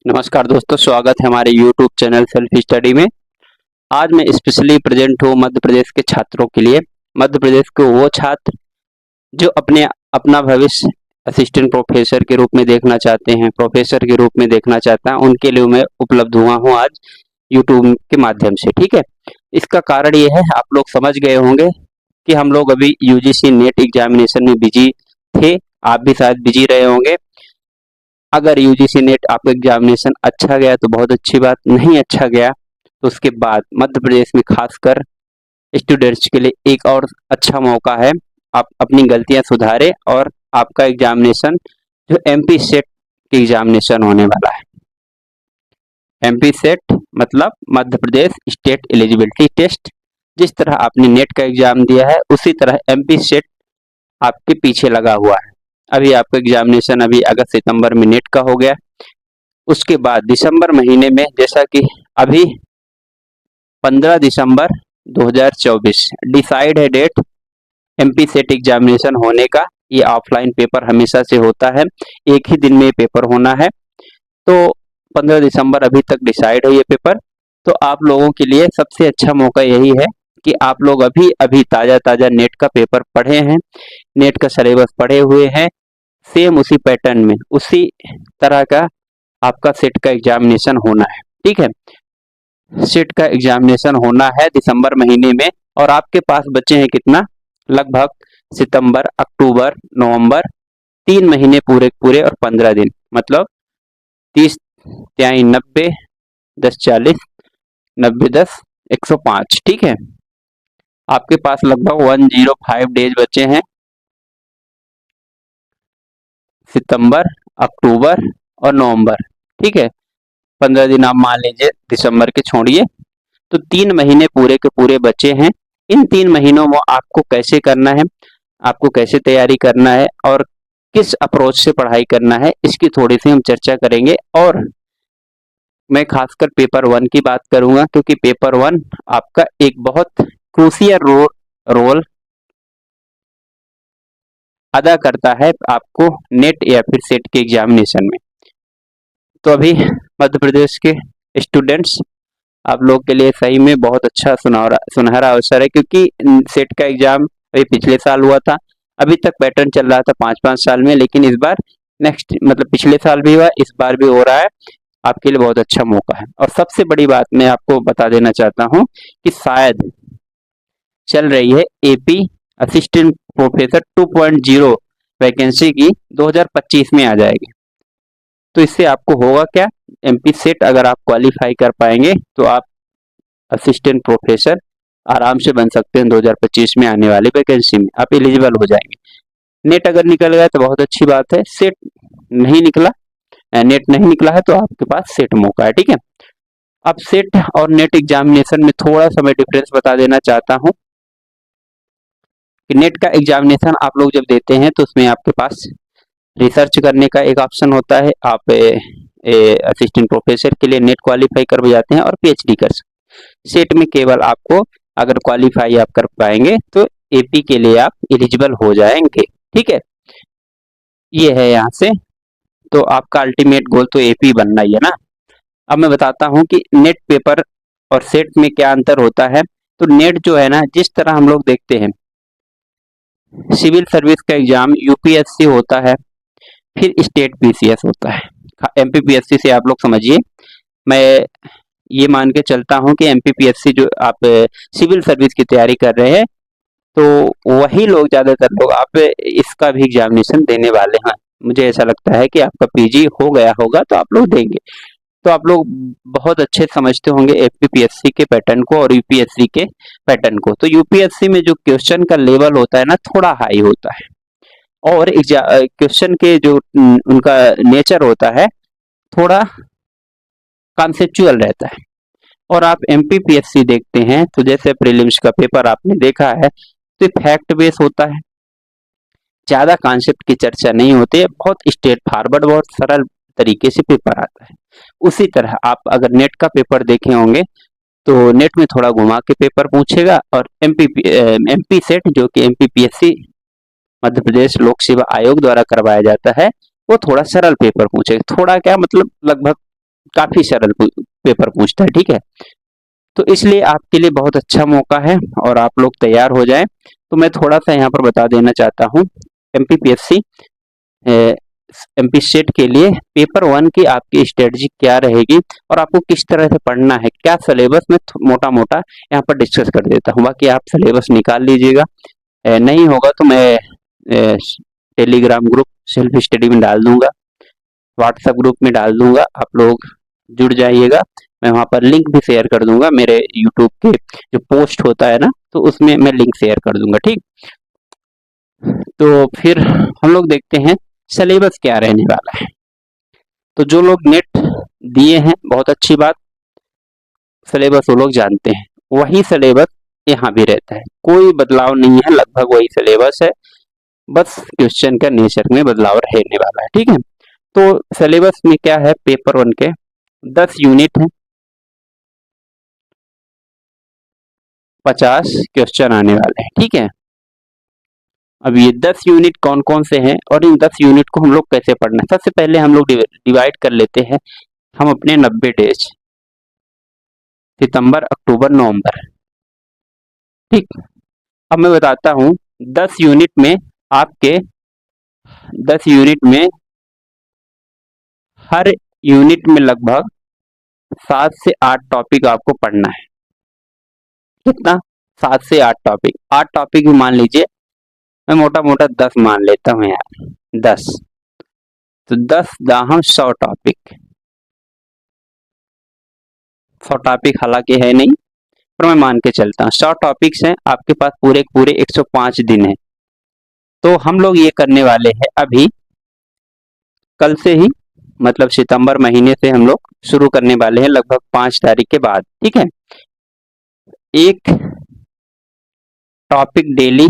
नमस्कार दोस्तों, स्वागत है हमारे YouTube चैनल सेल्फ स्टडी में। आज मैं स्पेशली प्रेजेंट हूँ मध्य प्रदेश के छात्रों के लिए। मध्य प्रदेश के वो छात्र जो अपना भविष्य असिस्टेंट प्रोफेसर के रूप में देखना चाहते हैं, प्रोफेसर के रूप में देखना चाहता है, उनके लिए मैं उपलब्ध हुआ हूँ आज YouTube के माध्यम से। ठीक है, इसका कारण ये है, आप लोग समझ गए होंगे कि हम लोग अभी UGC नेट एग्जामिनेशन में बिजी थे। आप भी शायद बिजी रहे होंगे। अगर यूजीसी नेट आपका एग्जामिनेशन अच्छा गया तो बहुत अच्छी बात, नहीं अच्छा गया तो उसके बाद मध्य प्रदेश में खासकर स्टूडेंट्स के लिए एक और अच्छा मौका है। आप अपनी गलतियां सुधारें और आपका एग्जामिनेशन जो एमपी सेट की एग्जामिनेशन होने वाला है। एमपी सेट मतलब Madhya Pradesh state eligibility test. जिस तरह आपने नेट का एग्जाम दिया है उसी तरह एमपी सेट आपके पीछे लगा हुआ है। अभी आपका एग्जामिनेशन अभी अगस्त सितंबर में नेट का हो गया। उसके बाद दिसंबर महीने में, जैसा कि अभी 15 दिसंबर 2024 डिसाइड है डेट एमपी सेट एग्जामिनेशन होने का। ये ऑफलाइन पेपर हमेशा से होता है, एक ही दिन में पेपर होना है। तो 15 दिसंबर अभी तक डिसाइड है ये पेपर। तो आप लोगों के लिए सबसे अच्छा मौका यही है कि आप लोग अभी अभी ताज़ा नेट का पेपर पढ़े हैं, नेट का सिलेबस पढ़े हुए हैं, सेम उसी पैटर्न में उसी तरह का आपका सेट का एग्जामिनेशन होना है। ठीक है, सेट का एग्जामिनेशन होना है दिसंबर महीने में। और आपके पास बचे हैं कितना, लगभग सितंबर, अक्टूबर, नवंबर, 3 महीने पूरे पूरे और 15 दिन, मतलब 30 त्याई 90, 10 40, 90 10 105। ठीक है, आपके पास लगभग 105 डेज बचे हैं। सितंबर, अक्टूबर और नवंबर। ठीक है, 15 दिन आप मान लीजिए, दिसंबर के छोड़िए, तो 3 महीने पूरे के पूरे बचे हैं। इन 3 महीनों में आपको कैसे करना है, आपको कैसे तैयारी करना है और किस अप्रोच से पढ़ाई करना है, इसकी थोड़ी सी हम चर्चा करेंगे। और मैं खासकर पेपर 1 की बात करूंगा, क्योंकि पेपर 1 आपका एक बहुत क्रूशियल रोल अदा करता है आपको नेट या फिर सेट के एग्जामिनेशन में। तो अभी मध्य प्रदेश के स्टूडेंट्स, आप लोग के लिए सही में बहुत अच्छा सुनहरा अवसर है, क्योंकि सेट का एग्जाम अभी पिछले साल हुआ था। अभी तक पैटर्न चल रहा था 5-5 साल में, लेकिन इस बार नेक्स्ट मतलब पिछले साल भी हुआ, इस बार भी हो रहा है। आपके लिए बहुत अच्छा मौका है। और सबसे बड़ी बात मैं आपको बता देना चाहता हूँ कि शायद चल रही है एपी असिस्टेंट प्रोफेसर 2.0 वैकेंसी की 2025 में आ जाएगी। तो इससे आपको होगा क्या, एमपी सेट अगर आप क्वालिफाई कर पाएंगे तो आप असिस्टेंट प्रोफेसर आराम से बन सकते हैं। 2025 में आने वाली वैकेंसी में आप एलिजिबल हो जाएंगे। नेट अगर निकल गया तो बहुत अच्छी बात है, सेट नहीं निकला, नेट नहीं निकला है तो आपके पास सेट मौका है। ठीक है, अब सेट और नेट एग्जामिनेशन में थोड़ा सा मैं डिफरेंस बता देना चाहता हूँ कि नेट का एग्जामिनेशन आप लोग जब देते हैं तो उसमें आपके पास रिसर्च करने का एक ऑप्शन होता है। आप असिस्टेंट प्रोफेसर के लिए नेट क्वालिफाई कर जाते हैं और पीएचडी कर सकते। सेट में केवल आपको अगर क्वालिफाई आप कर पाएंगे तो एपी के लिए आप एलिजिबल हो जाएंगे। ठीक है, ये है यहाँ से। तो आपका अल्टीमेट गोल तो एपी बनना ही है ना। अब मैं बताता हूँ कि नेट पेपर और सेट में क्या अंतर होता है। तो नेट जो है ना, जिस तरह हम लोग देखते हैं सिविल सर्विस का एग्जाम यूपीएससी होता है, फिर स्टेट पीसीएस होता है। एमपीपीएससी से आप लोग समझिए, मैं ये मान के चलता हूँ कि एमपीपीएससी जो आप सिविल सर्विस की तैयारी कर रहे हैं तो वही लोग, ज्यादातर लोग आप इसका भी एग्जामिनेशन देने वाले हैं। मुझे ऐसा लगता है कि आपका पीजी हो गया होगा तो आप लोग देंगे। तो आप लोग बहुत अच्छे समझते होंगे एमपीपीएससी के पैटर्न को और यूपीएससी के पैटर्न को। तो यूपीएससी में जो क्वेश्चन का लेवल होता है ना, थोड़ा हाई होता है, और क्वेश्चन के जो उनका नेचर होता है थोड़ा कॉन्सेप्चुअल रहता है। और आप एमपीपीएससी देखते हैं तो जैसे प्रीलिम्स का पेपर आपने देखा है तो फैक्ट बेस होता है, ज्यादा कॉन्सेप्ट की चर्चा नहीं होती है, बहुत स्ट्रेट फॉरवर्ड, बहुत सरल तरीके से पेपर आता है। उसी तरह आप अगर नेट का पेपर देखे होंगे तो नेट में थोड़ा घुमा के पेपर पूछेगा, और एमपी सेट जो कि एमपीपीएससी मध्य प्रदेश लोक सेवा आयोग द्वारा करवाया जाता है, वो थोड़ा सरल पेपर पूछेगा। थोड़ा क्या मतलब, लगभग काफी सरल पेपर पूछता है, ठीक है। तो इसलिए आपके लिए बहुत अच्छा मौका है और आप लोग तैयार हो जाएं। तो मैं थोड़ा सा यहाँ पर बता देना चाहता हूँ, एमपीपीएससी एमपी स्टेट के लिए पेपर 1 की आपकी स्ट्रेटजी क्या रहेगी और आपको किस तरह से पढ़ना है, क्या सिलेबस में मोटा मोटा यहाँ पर डिस्कस कर देता हूँ। बाकी आप सिलेबस निकाल लीजिएगा, नहीं होगा तो मैं टेलीग्राम ग्रुप सेल्फ स्टडी में डाल दूंगा, व्हाट्सएप ग्रुप में डाल दूंगा, आप लोग जुड़ जाइएगा। मैं वहां पर लिंक भी शेयर कर दूंगा, मेरे यूट्यूब के जो पोस्ट होता है ना, तो उसमें मैं लिंक शेयर कर दूंगा, ठीक। तो फिर हम लोग देखते हैं सिलेबस क्या रहने वाला है। तो जो लोग नेट दिए हैं, बहुत अच्छी बात, सिलेबस वो लोग जानते हैं, वही सिलेबस यहाँ भी रहता है, कोई बदलाव नहीं है, लगभग वही सिलेबस है, बस क्वेश्चन का नेचर में बदलाव रहने वाला है, ठीक है। तो सिलेबस में क्या है, पेपर 1 के 10 यूनिट है, 50 क्वेश्चन आने वाले हैं, ठीक है। अब ये 10 यूनिट कौन कौन से हैं और इन 10 यूनिट को हम लोग कैसे पढ़ना है, सबसे पहले हम लोग डिवाइड कर लेते हैं हम अपने 90 डेज, सितंबर अक्टूबर नवंबर, ठीक। अब मैं बताता हूँ 10 यूनिट में आपके 10 यूनिट में हर यूनिट में लगभग 7 से 8 टॉपिक आपको पढ़ना है। कितना? 7 से 8 टॉपिक, 8 टॉपिक भी मान लीजिए, मैं मोटा मोटा 10 मान लेता हूँ यार, 10, तो 10 दाहम 100 टॉपिक, 100 टॉपिक हालांकि है नहीं, पर मैं मान के चलता हूँ 100 टॉपिक्स हैं आपके पास, पूरे पूरे 105 दिन है। तो हम लोग ये करने वाले हैं अभी कल से ही, मतलब सितंबर महीने से हम लोग शुरू करने वाले हैं, लगभग 5 तारीख के बाद, ठीक है। एक टॉपिक डेली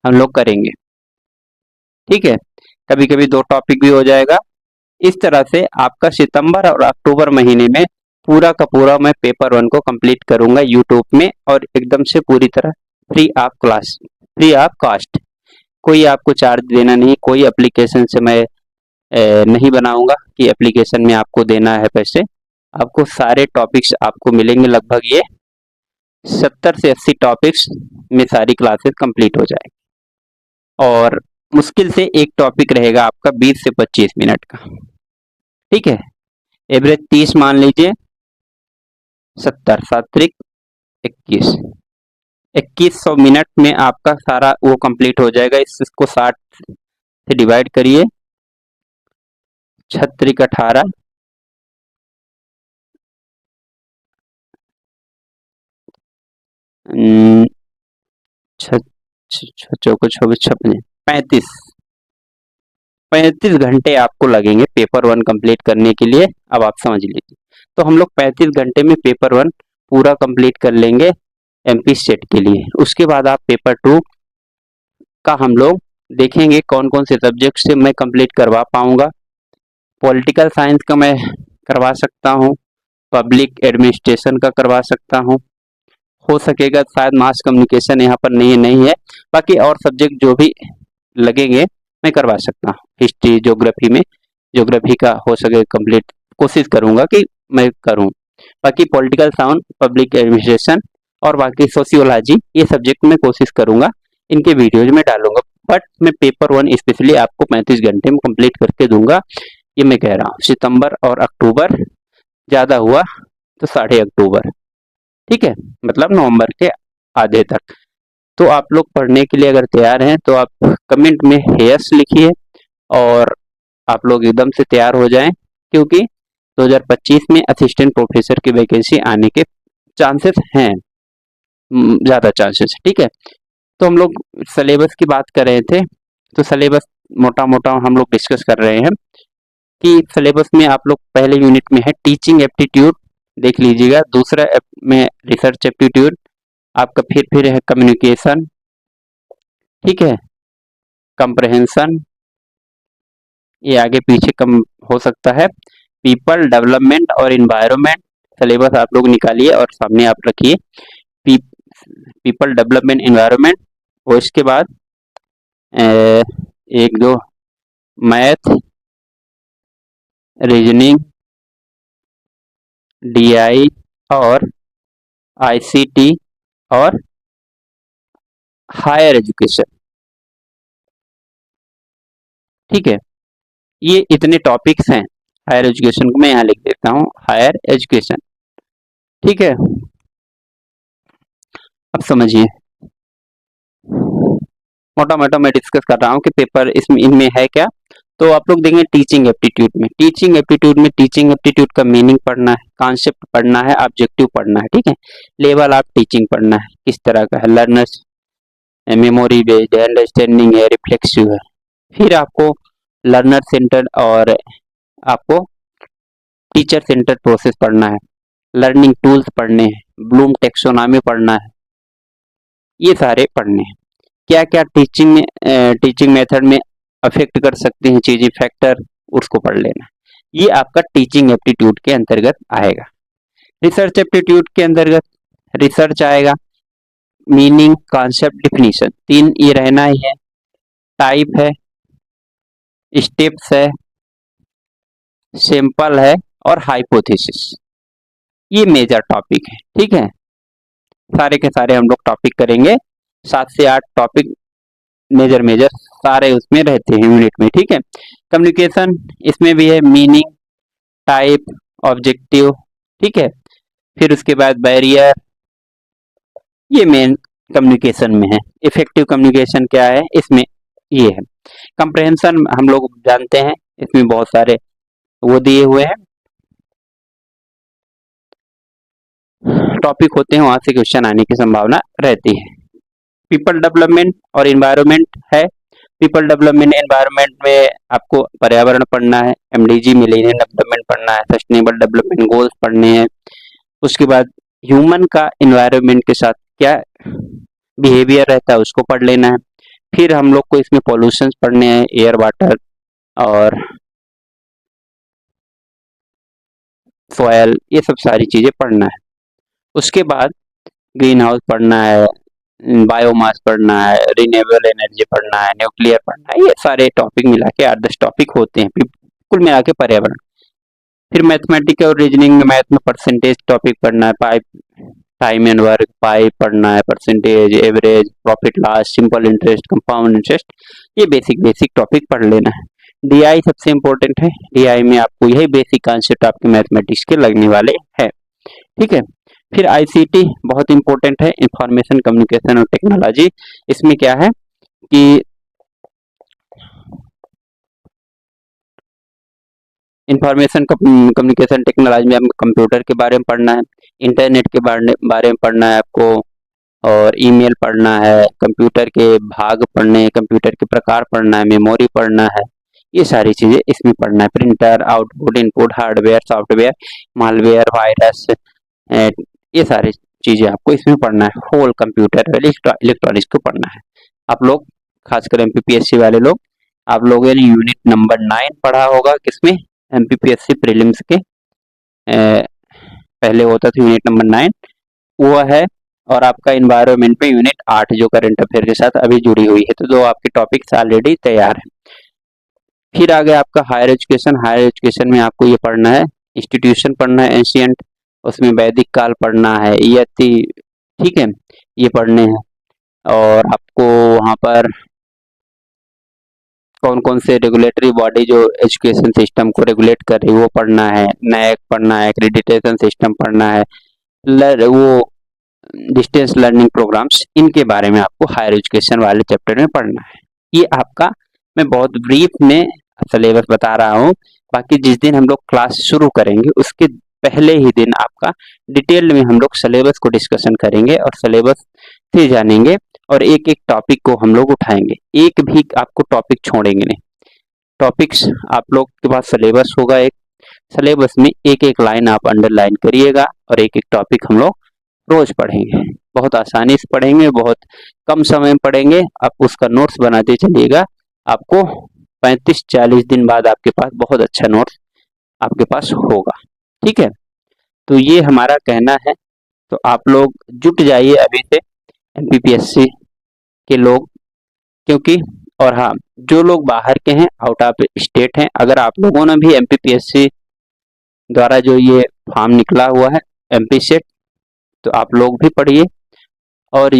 हम लोग करेंगे, ठीक है, कभी कभी 2 टॉपिक भी हो जाएगा। इस तरह से आपका सितंबर और अक्टूबर महीने में पूरा का पूरा मैं पेपर 1 को कंप्लीट करूंगा यूट्यूब में, और एकदम से पूरी तरह free of class, free of cost, कोई आपको चार्ज देना नहीं, कोई एप्लीकेशन से मैं नहीं बनाऊंगा कि एप्लीकेशन में आपको देना है पैसे। आपको सारे टॉपिक्स आपको मिलेंगे, लगभग ये 70 से 80 टॉपिक्स में सारी क्लासेस कंप्लीट हो जाएगी, और मुश्किल से एक टॉपिक रहेगा आपका 20 से 25 मिनट का, ठीक है। एवरेज 30 मान लीजिए, 70 7 21, 2100 मिनट में आपका सारा वो कंप्लीट हो जाएगा। इसको 60 से डिवाइड करिए, 6 18, चौको 24 56, 35 घंटे आपको लगेंगे पेपर 1 कंप्लीट करने के लिए। अब आप समझ लीजिए, तो हम लोग 35 घंटे में पेपर 1 पूरा कंप्लीट कर लेंगे एमपी स्टेट के लिए। उसके बाद आप पेपर 2 का हम लोग देखेंगे कौन कौन से सब्जेक्ट से मैं कंप्लीट करवा पाऊंगा। पॉलिटिकल साइंस का मैं करवा सकता हूँ, पब्लिक एडमिनिस्ट्रेशन का करवा सकता हूँ, हो सकेगा शायद मास कम्युनिकेशन यहाँ पर नहीं है, बाकी और सब्जेक्ट जो भी लगेंगे मैं करवा सकता हूँ। हिस्ट्री, ज्योग्राफी में ज्योग्राफी का हो सके कंप्लीट, कोशिश करूंगा कि मैं करूं। बाकी पॉलिटिकल साइंस, पब्लिक एडमिनिस्ट्रेशन और बाकी सोशियोलॉजी, ये सब्जेक्ट में कोशिश करूंगा इनके वीडियोज में डालूंगा, बट मैं पेपर 1 स्पेशली आपको 35 घंटे में कंप्लीट करके दूंगा, ये मैं कह रहा हूँ। सितंबर और अक्टूबर, ज्यादा हुआ तो 8.5 अक्टूबर, ठीक है, मतलब नवंबर के आधे तक। तो आप लोग पढ़ने के लिए अगर तैयार हैं तो आप कमेंट में यस लिखिए, और आप लोग एकदम से तैयार हो जाएं, क्योंकि 2025 में असिस्टेंट प्रोफेसर की वैकेंसी आने के चांसेस हैं, ज़्यादा चांसेस, ठीक है। तो हम लोग सिलेबस की बात कर रहे थे, तो सिलेबस मोटा मोटा हम लोग डिस्कस कर रहे हैं कि सिलेबस में आप लोग पहले यूनिट में है टीचिंग एप्टीट्यूड, देख लीजिएगा। दूसरा में रिसर्च एप्टीट्यूड आपका, फिर है कम्युनिकेशन, ठीक है, कंप्रहेंशन, ये आगे पीछे कम हो सकता है, पीपल डेवलपमेंट और इन्वायरमेंट। सिलेबस आप लोग निकालिए और सामने आप रखिए, पीपल डेवलपमेंट इन्वायरमेंट, और इसके बाद एक दो मैथ, रीजनिंग, डीआई और आईसीटी और हायर एजुकेशन। ठीक है, ये इतने टॉपिक्स हैं। हायर एजुकेशन को मैं यहाँ लिख देता हूँ, हायर एजुकेशन। ठीक है, अब समझिए, मोटा मोटा मैं डिस्कस कर रहा हूँ कि पेपर इसमें इनमें है क्या। तो आप लोग देखेंगे टीचिंग एप्टीट्यूड में, टीचिंग एप्टीट्यूड का मीनिंग पढ़ना है, कॉन्सेप्ट पढ़ना है, ऑब्जेक्टिव पढ़ना है। ठीक है, लेवल ऑफ टीचिंग पढ़ना है, किस तरह का है, लर्नर्स मेमोरी बेस्ड है, अंडरस्टैंडिंग है, रिफ्लेक्सिव है। फिर आपको लर्नर सेंटर और आपको टीचर सेंटर प्रोसेस पढ़ना है, लर्निंग टूल्स पढ़ने हैं, ब्लूम टेक्सोनॉमी पढ़ना है, ये सारे पढ़ने हैं। क्या क्या टीचिंग मेथड में अफेक्ट कर सकते हैं चीजें, फैक्टर, उसको पढ़ लेना। ये आपका टीचिंग एप्टीट्यूड के अंतर्गत आएगा। रिसर्च एप्टीट्यूड के अंतर्गत रिसर्च आएगा, मीनिंग, कॉन्सेप्ट, डिफिनीशन, तीन ये रहना ही है। टाइप है, स्टेप्स है, सैंपल है और हाइपोथेसिस, ये मेजर टॉपिक है। ठीक है, सारे के सारे हम लोग टॉपिक करेंगे, 7 से 8 टॉपिक मेजर मेजर सारे उसमें रहते हैं यूनिट में। ठीक है, कम्युनिकेशन इसमें भी है, मीनिंग, टाइप, ऑब्जेक्टिव। ठीक है, फिर उसके बाद बैरियर, ये मेन कम्युनिकेशन में है। इफेक्टिव कम्युनिकेशन क्या है इसमें, ये है। कंप्रहेंशन हम लोग जानते हैं, इसमें बहुत सारे वो दिए हुए हैं, टॉपिक होते हैं, वहां से क्वेश्चन आने की संभावना रहती है। पीपल डेवलपमेंट और एनवायरनमेंट है। पीपल डेवलपमेंट एनवायरनमेंट में आपको पर्यावरण पढ़ना है, एमडीजी मिलेनियम डेवलपमेंट पढ़ना है, सस्टेनेबल डेवलपमेंट गोल्स पढ़ने हैं। उसके बाद ह्यूमन का एनवायरनमेंट के साथ क्या बिहेवियर रहता है उसको पढ़ लेना है। फिर हम लोग को इसमें पॉल्यूशन पढ़ने हैं, एयर, वाटर और सॉयल, ये सब सारी चीजें पढ़ना है। उसके बाद ग्रीन हाउस पढ़ना है, बायोमास पढ़ना है, रिन्यूएबल एनर्जी पढ़ना है, न्यूक्लियर पढ़ना है, ये सारे टॉपिक मिला के 8-10 टॉपिक होते हैं कुल मिला के पर्यावरण। फिर मैथमेटिक्स और रीजनिंग में मैथ में परसेंटेज टॉपिक पढ़ना है, pipe, time and work, pipe पढ़ना है, percentage, average, profit loss, simple interest, compound interest, ये बेसिक बेसिक टॉपिक पढ़ लेना है। डीआई सबसे इम्पोर्टेंट है, डीआई में आपको यही बेसिक कॉन्सेप्ट आपके मैथमेटिक्स के लगने वाले हैं। ठीक है, फिर आईसीटी बहुत इंपॉर्टेंट है, इंफॉर्मेशन कम्युनिकेशन और टेक्नोलॉजी। इसमें क्या है कि इंफॉर्मेशन कम्युनिकेशन टेक्नोलॉजी में आपको कंप्यूटर के बारे में पढ़ना है, इंटरनेट के बारे में पढ़ना है आपको, और ईमेल पढ़ना है, कंप्यूटर के भाग पढ़ने हैं, कंप्यूटर के प्रकार पढ़ना है, मेमोरी पढ़ना है, ये सारी चीजें इसमें पढ़ना है। Printer, output, input, hardware, software, malware, virus, ये सारी चीजें आपको इसमें पढ़ना है। होल कंप्यूटर इलेक्ट्रॉनिक्स को पढ़ना है। आप लोग खासकर एमपीपीएससी वाले लोग, आप लोगों ने यूनिट नंबर 9 पढ़ा होगा, किसमें, एमपीपीएससी प्रीलिम्स के पहले होता था यूनिट नंबर 9, वो है। और आपका इन्वायरमेंट में यूनिट 8 जो करंट अफेयर के साथ अभी जुड़ी हुई है, तो दो आपके टॉपिक्स ऑलरेडी तैयार है। फिर आगे आपका हायर एजुकेशन, हायर एजुकेशन में आपको ये पढ़ना है, इंस्टीट्यूशन पढ़ना है एंशियंट, उसमें वैदिक काल पढ़ना है, यति, ठीक है, ये पढ़ने हैं। और आपको वहाँ पर कौन कौन से रेगुलेटरी बॉडी जो एजुकेशन सिस्टम को रेगुलेट कर रही है वो पढ़ना है, नैक पढ़ना है, एक्रेडिटेशन सिस्टम पढ़ना है, वो डिस्टेंस लर्निंग प्रोग्राम्स, इनके बारे में आपको हायर एजुकेशन वाले चैप्टर में पढ़ना है। ये आपका मैं बहुत ब्रीफ में सिलेबस बता रहा हूँ, बाकी जिस दिन हम लोग क्लास शुरू करेंगे उसके पहले ही दिन आपका डिटेल में हम लोग सिलेबस को डिस्कशन करेंगे और सिलेबस से जानेंगे और एक एक टॉपिक को हम लोग उठाएंगे, एक भी आपको टॉपिक छोड़ेंगे नहीं। टॉपिक्स आप लोग के पास सिलेबस होगा, एक सिलेबस में एक एक लाइन आप अंडरलाइन करिएगा और एक एक टॉपिक हम लोग रोज पढ़ेंगे, बहुत आसानी से पढ़ेंगे, बहुत कम समय में पढ़ेंगे। आप उसका नोट्स बनाते चलिएगा, आपको 35-40 दिन बाद आपके पास बहुत अच्छा नोट्स आपके पास होगा। ठीक है, तो ये हमारा कहना है, तो आप लोग जुट जाइए अभी से एमपीपीएससी के लोग, क्योंकि और हाँ, जो लोग बाहर के हैं, आउट ऑफ स्टेट हैं, अगर आप लोगों ने भी एमपीपीएससी द्वारा जो ये फॉर्म निकला हुआ है एमपी सेट, तो आप लोग भी पढ़िए। और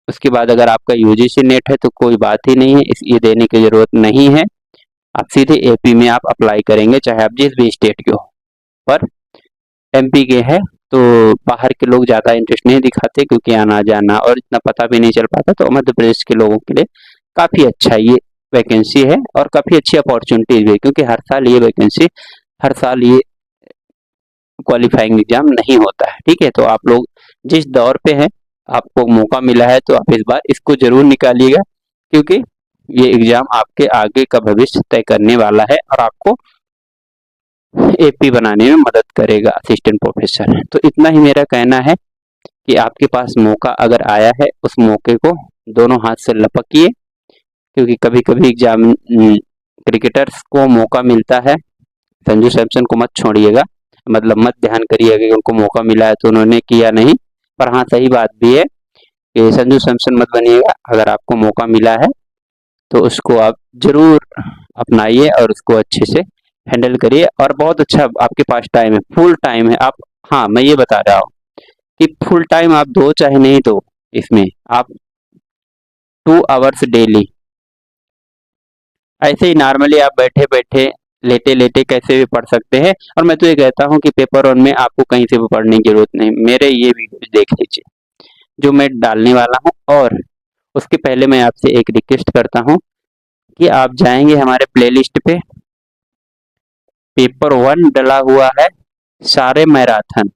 उसके बाद अगर आपका यूजीसी नेट है तो कोई बात ही नहीं है, ये देने की जरूरत नहीं है। आप सीधे एपी में आप अप्लाई करेंगे, चाहे आप जिस भी स्टेट के हो। पर एमपी के है तो बाहर के लोग ज़्यादा इंटरेस्ट नहीं दिखाते, क्योंकि आना जाना और इतना पता भी नहीं चल पाता। तो मध्य प्रदेश के लोगों के लिए काफ़ी अच्छा ये वैकेंसी है और काफ़ी अच्छी अपॉर्चुनिटीज भी है, क्योंकि हर साल ये वैकेंसी, हर साल ये क्वालिफाइंग एग्जाम नहीं होता है। ठीक है, तो आप लोग जिस दौर पे हैं, आपको मौका मिला है तो आप इस बार इसको जरूर निकालिएगा, क्योंकि ये एग्जाम आपके आगे का भविष्य तय करने वाला है और आपको एपी बनाने में मदद करेगा, असिस्टेंट प्रोफेसर। तो इतना ही मेरा कहना है कि आपके पास मौका अगर आया है, उस मौके को दोनों हाथ से लपकिए, क्योंकि कभी कभी एग्जाम क्रिकेटर्स को मौका मिलता है, संजू सैमसन को मत छोड़िएगा, मतलब मत ध्यान करिएगा कि उनको मौका मिला है तो उन्होंने किया नहीं। पर हाँ, सही बात भी है कि संजू सैमसन मत बनिएगा। अगर आपको मौका मिला है तो उसको आप जरूर अपनाइए और उसको अच्छे से हैंडल करिए। और बहुत अच्छा आपके पास टाइम है, फुल टाइम है आप। हाँ, मैं ये बता रहा हूँ कि फुल टाइम आप दो चाहे नहीं दो, इसमें आप 2 आवर्स डेली ऐसे ही नॉर्मली आप बैठे बैठे लेटे लेटे कैसे भी पढ़ सकते हैं। और मैं तो ये कहता हूँ कि पेपर 1 में आपको कहीं से भी पढ़ने की जरूरत नहीं, मेरे ये वीडियो देख लीजिए जो मैं डालने वाला हूँ। और उसके पहले मैं आपसे एक रिक्वेस्ट करता हूँ कि आप जाएंगे हमारे प्लेलिस्ट पे, पेपर 1 डला हुआ है, सारे मैराथन।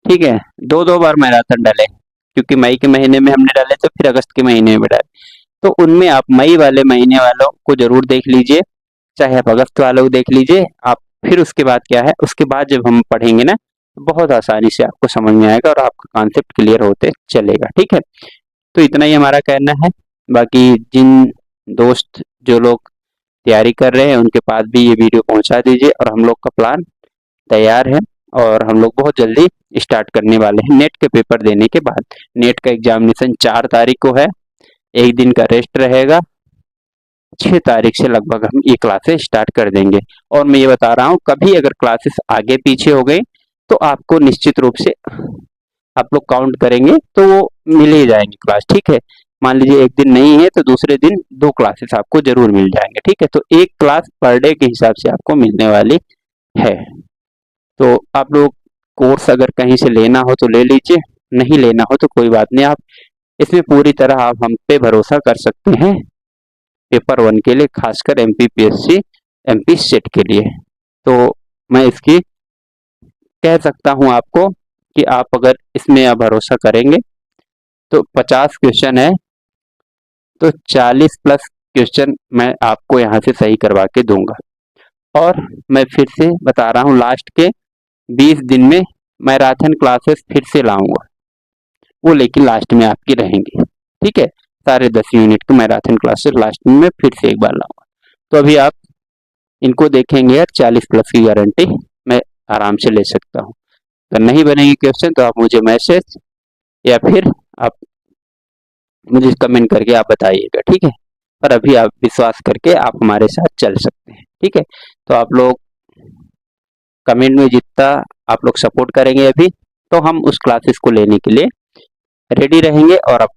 ठीक है, 2-2 बार मैराथन डाले, क्योंकि मई के महीने में हमने डाले तो फिर अगस्त के महीने में डाले। तो उनमें आप मई वाले महीने वालों को जरूर देख लीजिए, चाहे आप अगस्त वालों को देख लीजिए। आप फिर उसके बाद क्या है, उसके बाद जब हम पढ़ेंगे ना, तो बहुत आसानी से आपको समझ में आएगा और आपका कॉन्सेप्ट क्लियर होते चलेगा। ठीक है, तो इतना ही हमारा कहना है। बाकी जिन दोस्त जो लोग तैयारी कर रहे हैं उनके पास भी ये वीडियो पहुंचा दीजिए, और हम लोग का प्लान तैयार है और हम लोग बहुत जल्दी स्टार्ट करने वाले हैं नेट के पेपर देने के बाद। नेट का एग्जामिनेशन 4 तारीख को है, एक दिन का रेस्ट रहेगा, 6 तारीख से लगभग हम ये क्लासेस स्टार्ट कर देंगे। और मैं ये बता रहा हूँ, कभी अगर क्लासेस आगे पीछे हो गई तो आपको निश्चित रूप से आप लोग काउंट करेंगे तो वो मिल ही जाएंगे क्लास। ठीक है, मान लीजिए एक दिन नहीं है तो दूसरे दिन 2 क्लासेस आपको जरूर मिल जाएंगे। ठीक है, तो 1 क्लास पर डे के हिसाब से आपको मिलने वाली है। तो आप लोग कोर्स अगर कहीं से लेना हो तो ले लीजिए, नहीं लेना हो तो कोई बात नहीं। आप इसमें पूरी तरह आप हम पे भरोसा कर सकते हैं पेपर 1 के लिए, खासकर एमपीपीएससी एमपी सेट के लिए। तो मैं इसकी कह सकता हूं आपको कि आप अगर इसमें आप भरोसा करेंगे तो 50 क्वेश्चन है तो 40 प्लस क्वेश्चन मैं आपको यहाँ से सही करवा के दूंगा। और मैं फिर से बता रहा हूँ, लास्ट के 20 दिन में मैराथन क्लासेस फिर से लाऊंगा, वो लेकिन लास्ट में आपकी रहेंगी। ठीक है, सारे 10 यूनिट के मैराथन क्लासेस लास्ट में मैं फिर से एक बार लाऊंगा। तो अभी आप इनको देखेंगे यार, 40 प्लस की गारंटी मैं आराम से ले सकता हूँ। अगर नहीं बनेगी क्वेश्चन तो आप मुझे मैसेज या फिर आप मुझे कमेंट करके आप बताइएगा। ठीक है, पर अभी आप विश्वास करके आप हमारे साथ चल सकते हैं। ठीक है, तो आप लोग कमेंट में जितना आप लोग सपोर्ट करेंगे अभी, तो हम उस क्लासेस को लेने के लिए रेडी रहेंगे। और अब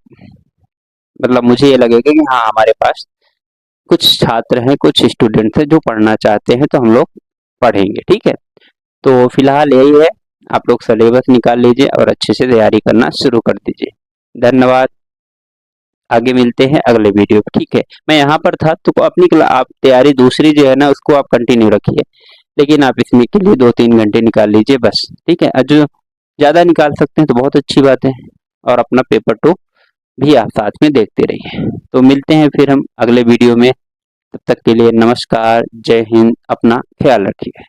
मतलब मुझे ये लगेगा कि हाँ, हमारे पास कुछ छात्र हैं, कुछ स्टूडेंट्स हैं जो पढ़ना चाहते हैं, तो हम लोग पढ़ेंगे। ठीक है, तो फिलहाल यही है, आप लोग सिलेबस निकाल लीजिए और अच्छे से तैयारी करना शुरू कर दीजिए। धन्यवाद, आगे मिलते हैं अगले वीडियो में। ठीक है, मैं यहाँ पर था तो अपनी आप तैयारी दूसरी जो है ना उसको आप कंटिन्यू रखिए, लेकिन आप इसमें के लिए 2-3 घंटे निकाल लीजिए बस। ठीक है, जो ज़्यादा निकाल सकते हैं तो बहुत अच्छी बात है, और अपना पेपर 2 भी आप साथ में देखते रहिए। तो मिलते हैं फिर हम अगले वीडियो में, तब तक के लिए नमस्कार, जय हिंद, अपना ख्याल रखिए।